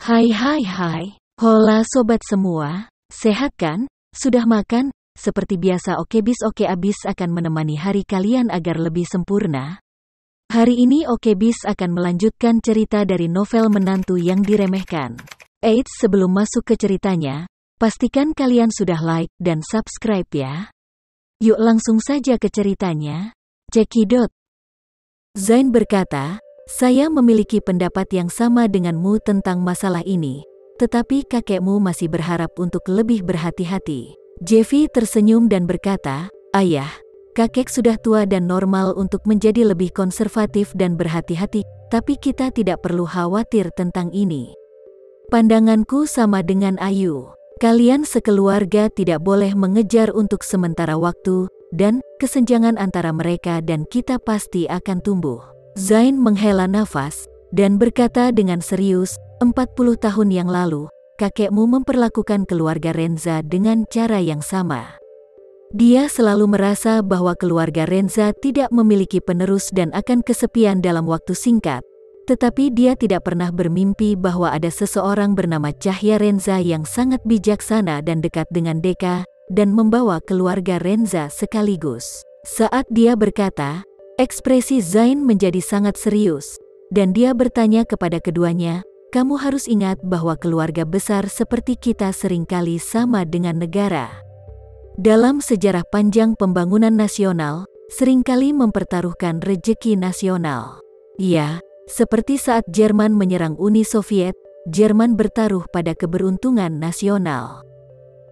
Hai. Hola sobat semua, sehat kan? Sudah makan? Seperti biasa Okebis Oke Abis akan menemani hari kalian agar lebih sempurna. Hari ini Okebis akan melanjutkan cerita dari novel Menantu yang Diremehkan. Eits, sebelum masuk ke ceritanya, pastikan kalian sudah like dan subscribe ya. Yuk langsung saja ke ceritanya. Cekidot. Zain berkata, saya memiliki pendapat yang sama denganmu tentang masalah ini, tetapi kakekmu masih berharap untuk lebih berhati-hati. Jeffy tersenyum dan berkata, ayah, kakek sudah tua dan normal untuk menjadi lebih konservatif dan berhati-hati, tapi kita tidak perlu khawatir tentang ini. Pandanganku sama dengan Ayu. Kalian sekeluarga tidak boleh mengejar untuk sementara waktu, dan kesenjangan antara mereka dan kita pasti akan tumbuh. Zain menghela nafas, dan berkata dengan serius, 40 tahun yang lalu, kakekmu memperlakukan keluarga Renza dengan cara yang sama. Dia selalu merasa bahwa keluarga Renza tidak memiliki penerus dan akan kesepian dalam waktu singkat. Tetapi dia tidak pernah bermimpi bahwa ada seseorang bernama Cahya Renza yang sangat bijaksana dan dekat dengan Deka, dan membawa keluarga Renza sekaligus. Saat dia berkata, ekspresi Zain menjadi sangat serius, dan dia bertanya kepada keduanya, kamu harus ingat bahwa keluarga besar seperti kita seringkali sama dengan negara. Dalam sejarah panjang pembangunan nasional, seringkali mempertaruhkan rejeki nasional. Ya, seperti saat Jerman menyerang Uni Soviet, Jerman bertaruh pada keberuntungan nasional.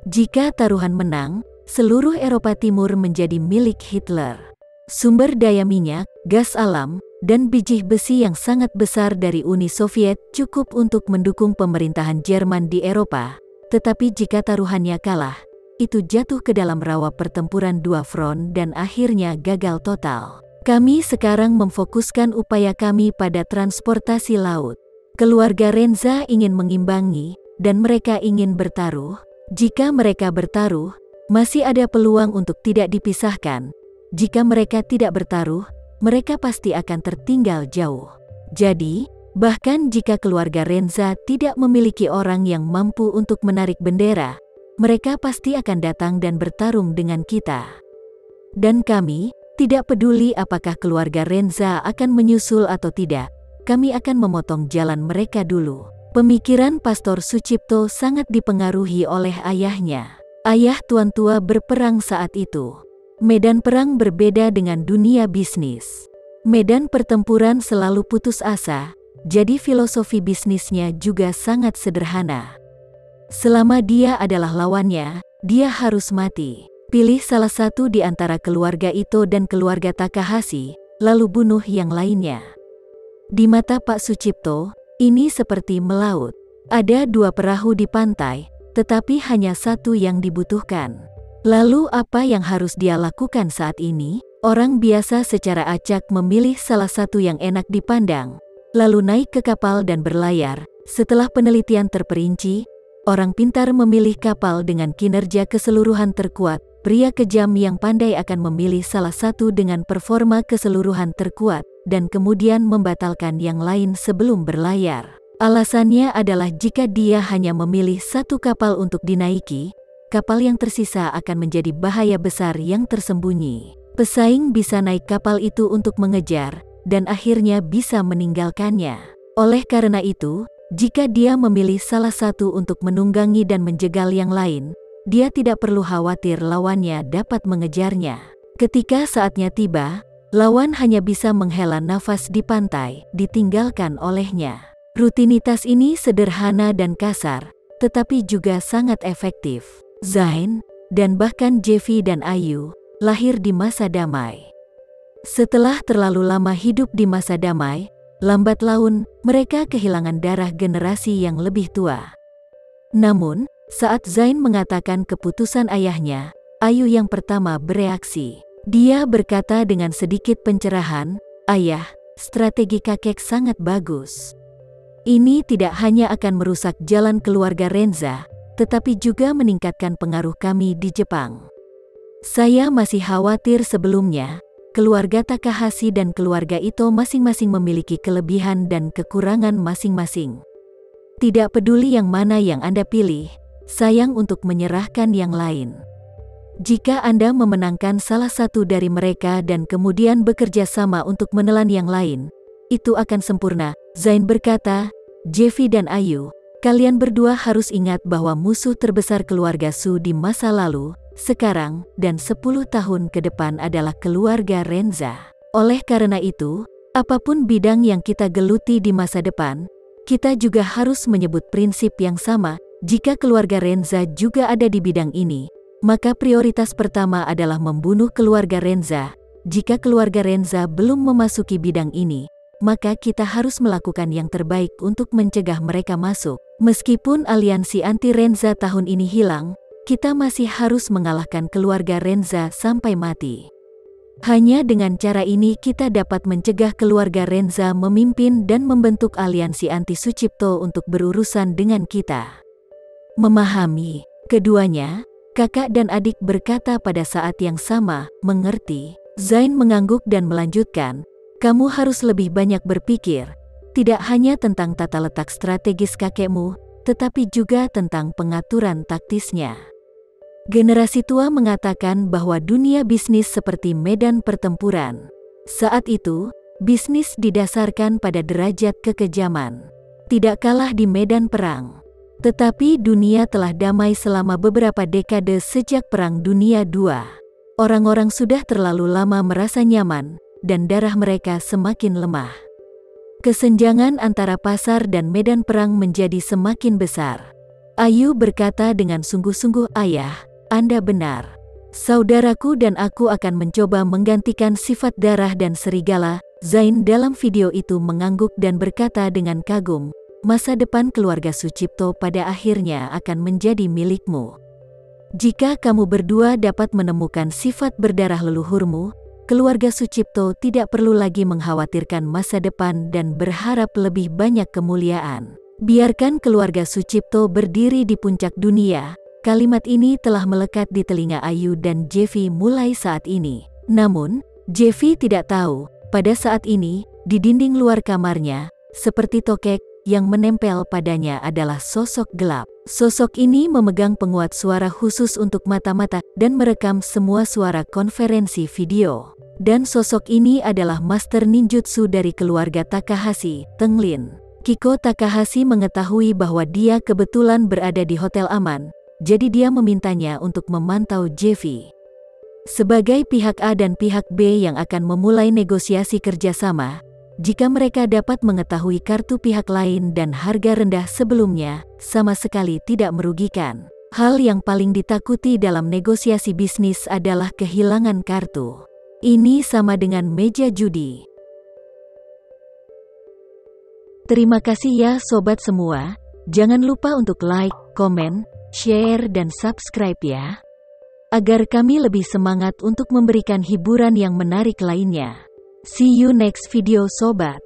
Jika taruhan menang, seluruh Eropa Timur menjadi milik Hitler. Sumber daya minyak, gas alam, dan biji besi yang sangat besar dari Uni Soviet cukup untuk mendukung pemerintahan Jerman di Eropa. Tetapi jika taruhannya kalah, itu jatuh ke dalam rawa pertempuran dua front dan akhirnya gagal total. Kami sekarang memfokuskan upaya kami pada transportasi laut. Keluarga Renza ingin mengimbangi, dan mereka ingin bertaruh. Jika mereka bertaruh, masih ada peluang untuk tidak dipisahkan. Jika mereka tidak bertaruh, mereka pasti akan tertinggal jauh. Jadi, bahkan jika keluarga Renza tidak memiliki orang yang mampu untuk menarik bendera, mereka pasti akan datang dan bertarung dengan kita. Dan kami, tidak peduli apakah keluarga Renza akan menyusul atau tidak, kami akan memotong jalan mereka dulu. Pemikiran Pastor Sucipto sangat dipengaruhi oleh ayahnya. Ayah tuan tua berperang saat itu. Medan perang berbeda dengan dunia bisnis. Medan pertempuran selalu putus asa, jadi filosofi bisnisnya juga sangat sederhana. Selama dia adalah lawannya, dia harus mati. Pilih salah satu di antara keluarga Ito dan keluarga Takahashi, lalu bunuh yang lainnya. Di mata Pak Sucipto, ini seperti melaut. Ada dua perahu di pantai, tetapi hanya satu yang dibutuhkan. Lalu apa yang harus dia lakukan saat ini? Orang biasa secara acak memilih salah satu yang enak dipandang, lalu naik ke kapal dan berlayar. Setelah penelitian terperinci, orang pintar memilih kapal dengan kinerja keseluruhan terkuat. Pria kejam yang pandai akan memilih salah satu dengan performa keseluruhan terkuat, dan kemudian membatalkan yang lain sebelum berlayar. Alasannya adalah jika dia hanya memilih satu kapal untuk dinaiki, kapal yang tersisa akan menjadi bahaya besar yang tersembunyi. Pesaing bisa naik kapal itu untuk mengejar, dan akhirnya bisa meninggalkannya. Oleh karena itu, jika dia memilih salah satu untuk menunggangi dan menjegal yang lain, dia tidak perlu khawatir lawannya dapat mengejarnya. Ketika saatnya tiba, lawan hanya bisa menghela nafas di pantai, ditinggalkan olehnya. Rutinitas ini sederhana dan kasar, tetapi juga sangat efektif. Zain, dan bahkan Jeffy dan Ayu, lahir di masa damai. Setelah terlalu lama hidup di masa damai, lambat laun, mereka kehilangan darah generasi yang lebih tua. Namun, saat Zain mengatakan keputusan ayahnya, Ayu yang pertama bereaksi. Dia berkata dengan sedikit pencerahan, ayah, strategi kakek sangat bagus. Ini tidak hanya akan merusak jalan keluarga Renza, tetapi juga meningkatkan pengaruh kami di Jepang. Saya masih khawatir sebelumnya, keluarga Takahashi dan keluarga Ito masing-masing memiliki kelebihan dan kekurangan masing-masing. Tidak peduli yang mana yang Anda pilih, sayang untuk menyerahkan yang lain. Jika Anda memenangkan salah satu dari mereka dan kemudian bekerja sama untuk menelan yang lain, itu akan sempurna, Zain berkata. Jeffy dan Ayu, kalian berdua harus ingat bahwa musuh terbesar keluarga Su di masa lalu, sekarang, dan 10 tahun ke depan adalah keluarga Renza. Oleh karena itu, apapun bidang yang kita geluti di masa depan, kita juga harus menyebut prinsip yang sama. Jika keluarga Renza juga ada di bidang ini, maka prioritas pertama adalah membunuh keluarga Renza. Jika keluarga Renza belum memasuki bidang ini, maka kita harus melakukan yang terbaik untuk mencegah mereka masuk. Meskipun aliansi anti-Renza tahun ini hilang, kita masih harus mengalahkan keluarga Renza sampai mati. Hanya dengan cara ini kita dapat mencegah keluarga Renza memimpin dan membentuk aliansi anti-Sucipto untuk berurusan dengan kita. Memahami, keduanya, kakak dan adik berkata pada saat yang sama, mengerti. Zain mengangguk dan melanjutkan, kamu harus lebih banyak berpikir, tidak hanya tentang tata letak strategis kakekmu, tetapi juga tentang pengaturan taktisnya. Generasi tua mengatakan bahwa dunia bisnis seperti medan pertempuran. Saat itu, bisnis didasarkan pada derajat kekejaman. Tidak kalah di medan perang. Tetapi dunia telah damai selama beberapa dekade sejak Perang Dunia II. Orang-orang sudah terlalu lama merasa nyaman, dan darah mereka semakin lemah. Kesenjangan antara pasar dan medan perang menjadi semakin besar. Ayu berkata dengan sungguh-sungguh, ayah, Anda benar. Saudaraku dan aku akan mencoba menggantikan sifat darah dan serigala. Zain dalam video itu mengangguk dan berkata dengan kagum, masa depan keluarga Sucipto pada akhirnya akan menjadi milikmu. Jika kamu berdua dapat menemukan sifat berdarah leluhurmu, keluarga Sucipto tidak perlu lagi mengkhawatirkan masa depan dan berharap lebih banyak kemuliaan. Biarkan keluarga Sucipto berdiri di puncak dunia. Kalimat ini telah melekat di telinga Ayu dan Jeffy mulai saat ini. Namun, Jeffy tidak tahu, pada saat ini, di dinding luar kamarnya, seperti tokek, yang menempel padanya adalah sosok gelap. Sosok ini memegang penguat suara khusus untuk mata-mata dan merekam semua suara konferensi video. Dan sosok ini adalah master ninjutsu dari keluarga Takahashi, Teng Lin. Kiko Takahashi mengetahui bahwa dia kebetulan berada di hotel aman, jadi dia memintanya untuk memantau Jeffy. Sebagai pihak A dan pihak B yang akan memulai negosiasi kerjasama, jika mereka dapat mengetahui kartu pihak lain dan harga rendah sebelumnya, sama sekali tidak merugikan. Hal yang paling ditakuti dalam negosiasi bisnis adalah kehilangan kartu. Ini sama dengan meja judi. Terima kasih ya sobat semua. Jangan lupa untuk like, komen, share dan subscribe ya. Agar kami lebih semangat untuk memberikan hiburan yang menarik lainnya. See you next video sobat.